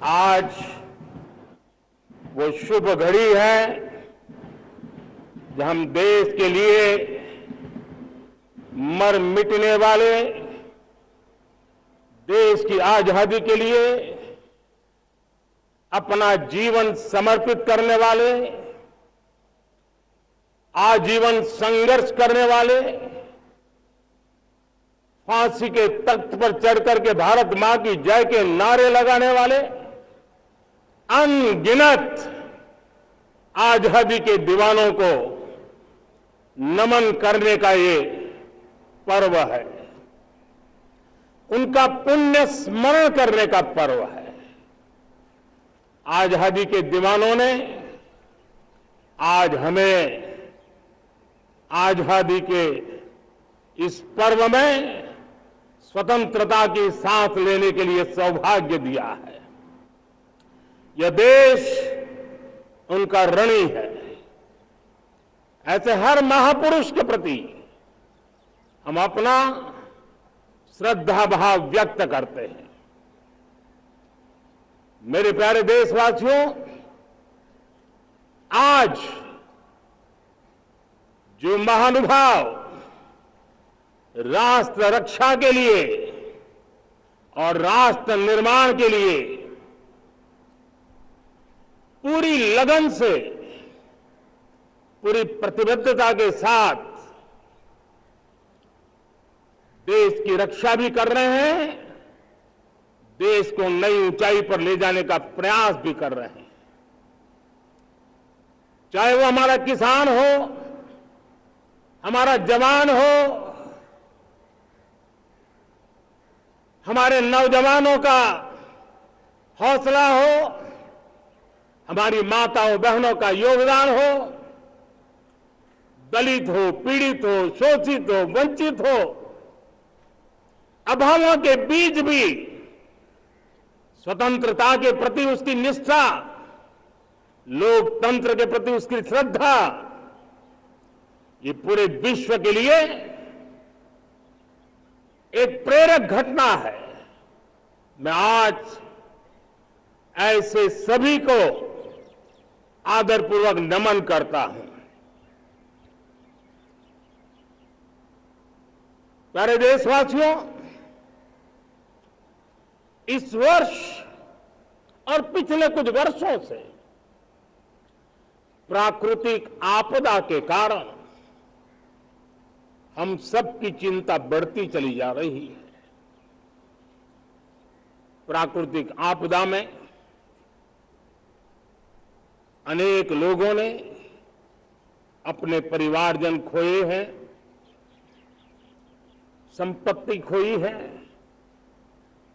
आज वो शुभ घड़ी है जब हम देश के लिए मर मिटने वाले, देश की आजादी के लिए अपना जीवन समर्पित करने वाले, आजीवन संघर्ष करने वाले, फांसी के तख्त पर चढ़कर के भारत मां की जय के नारे लगाने वाले अनगिनत आजादी के दीवानों को नमन करने का ये पर्व है, उनका पुण्य स्मरण करने का पर्व है। आजादी के दीवानों ने आज हमें आजादी के इस पर्व में स्वतंत्रता की सांस लेने के लिए सौभाग्य दिया है। यह देश उनका ऋणी है। ऐसे हर महापुरुष के प्रति हम अपना श्रद्धा भाव व्यक्त करते हैं। मेरे प्यारे देशवासियों, आज जो महानुभाव राष्ट्र रक्षा के लिए और राष्ट्र निर्माण के लिए पूरी लगन से, पूरी प्रतिबद्धता के साथ देश की रक्षा भी कर रहे हैं, देश को नई ऊंचाई पर ले जाने का प्रयास भी कर रहे हैं। चाहे वो हमारा किसान हो, हमारा जवान हो, हमारे नौजवानों का हौसला हो, हमारी माताओं बहनों का योगदान हो, दलित हो, पीड़ित हो, शोषित हो, वंचित हो, अभावों के बीच भी स्वतंत्रता के प्रति उसकी निष्ठा, लोकतंत्र के प्रति उसकी श्रद्धा, ये पूरे विश्व के लिए एक प्रेरक घटना है। मैं आज ऐसे सभी को आदरपूर्वक नमन करता हूं। प्यारे देशवासियों, इस वर्ष और पिछले कुछ वर्षों से प्राकृतिक आपदा के कारण हम सबकी चिंता बढ़ती चली जा रही है। प्राकृतिक आपदा में अनेक लोगों ने अपने परिवारजन खोए हैं, संपत्ति खोई है,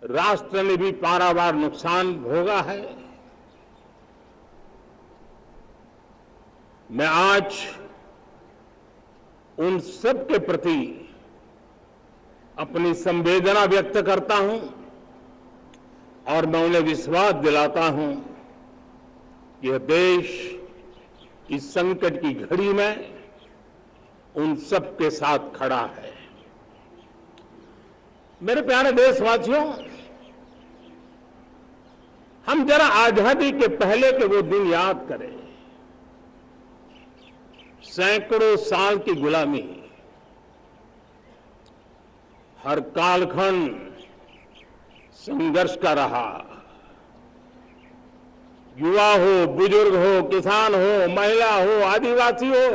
राष्ट्र ने भी पारावार नुकसान भोगा है। मैं आज उन सब के प्रति अपनी संवेदना व्यक्त करता हूं और मैं उन्हें विश्वास दिलाता हूं कि यह देश इस संकट की घड़ी में उन सब के साथ खड़ा है। मेरे प्यारे देशवासियों, हम जरा आजादी के पहले के वो दिन याद करें। सैकड़ों साल की गुलामी, हर कालखंड संघर्ष का रहा। युवा हो, बुजुर्ग हो, किसान हो, महिला हो, आदिवासी हो,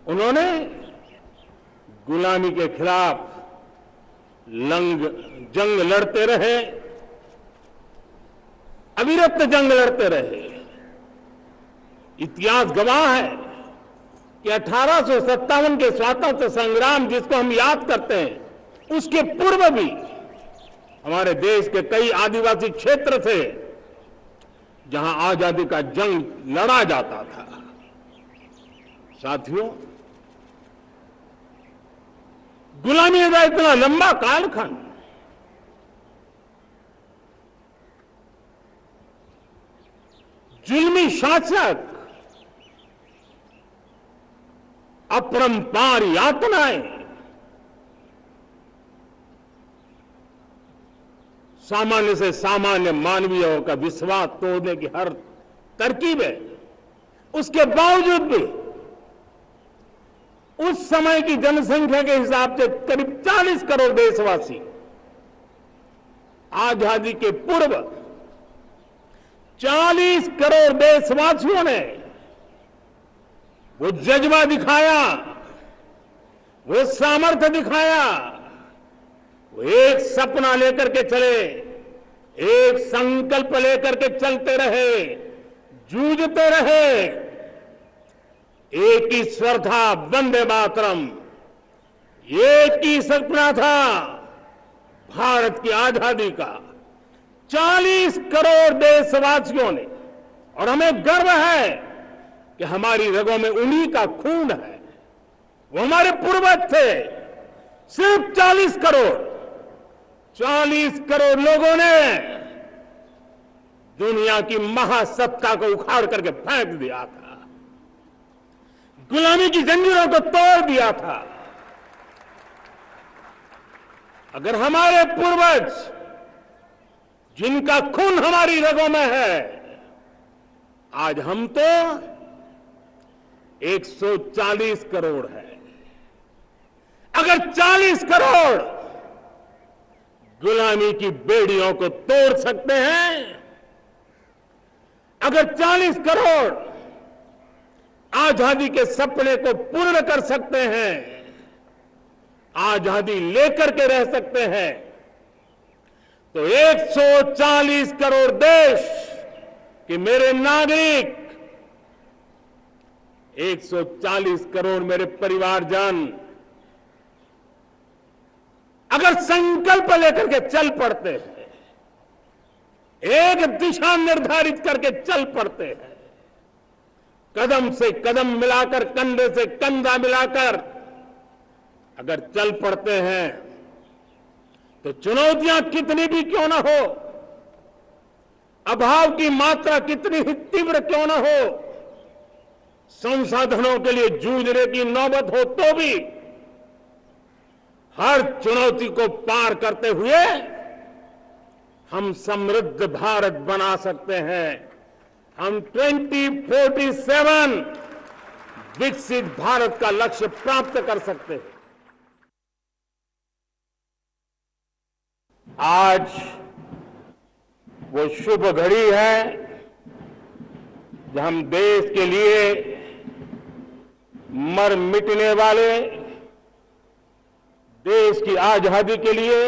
उन्होंने गुलामी के खिलाफ जंग लड़ते रहे, अविरत जंग लड़ते रहे। इतिहास गवाह है कि 1857 के स्वातंत्र संग्राम जिसको हम याद करते हैं, उसके पूर्व भी हमारे देश के कई आदिवासी क्षेत्र थे जहां आजादी का जंग लड़ा जाता था। साथियों, गुलामी का इतना लंबा कालखंड, जुल्मी शासक, अपरंपार यातनाएं, सामान्य से सामान्य मानवीयों का विश्वास तोड़ने की हर तरकीब है। उसके बावजूद भी उस समय की जनसंख्या के हिसाब से करीब 40 करोड़ देशवासी आजादी के पूर्व 40 करोड़ देशवासियों ने वो जज्बा दिखाया, वो सामर्थ्य दिखाया, वो एक सपना लेकर के चले, एक संकल्प लेकर के चलते रहे, जूझते रहे। एक ही स्वर था, वंदे मातरम। एक ही सपना था, भारत की आजादी का। 40 करोड़ देशवासियों ने, और हमें गर्व है कि हमारी रगों में उन्हीं का खून है। वो हमारे पूर्वज थे। सिर्फ 40 करोड़ लोगों ने दुनिया की महासत्ता को उखाड़ करके फेंक दिया था, गुलामी की जंजीरों को तोड़ दिया था। अगर हमारे पूर्वज, जिनका खून हमारी रगों में है, आज हम तो 140 करोड़ है। अगर 40 करोड़ गुलामी की बेड़ियों को तोड़ सकते हैं, अगर 40 करोड़ आजादी के सपने को पूर्ण कर सकते हैं, आजादी लेकर के रह सकते हैं, तो 140 करोड़ देश के मेरे नागरिक, 140 करोड़ मेरे परिवारजन अगर संकल्प लेकर के चल पड़ते हैं, एक दिशा निर्धारित करके चल पड़ते हैं, कदम से कदम मिलाकर, कंधे से कंधा मिलाकर अगर चल पड़ते हैं, तो चुनौतियां कितनी भी क्यों ना हो, अभाव की मात्रा कितनी ही तीव्र क्यों ना हो, संसाधनों के लिए जूझने की नौबत हो, तो भी हर चुनौती को पार करते हुए हम समृद्ध भारत बना सकते हैं। हम 2047 विकसित भारत का लक्ष्य प्राप्त कर सकते हैं। आज वो शुभ घड़ी है जब हम देश के लिए मर मिटने वाले, देश की आजादी के लिए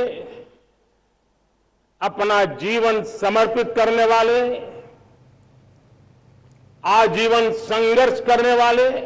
अपना जीवन समर्पित करने वाले, आजीवन संघर्ष करने वाले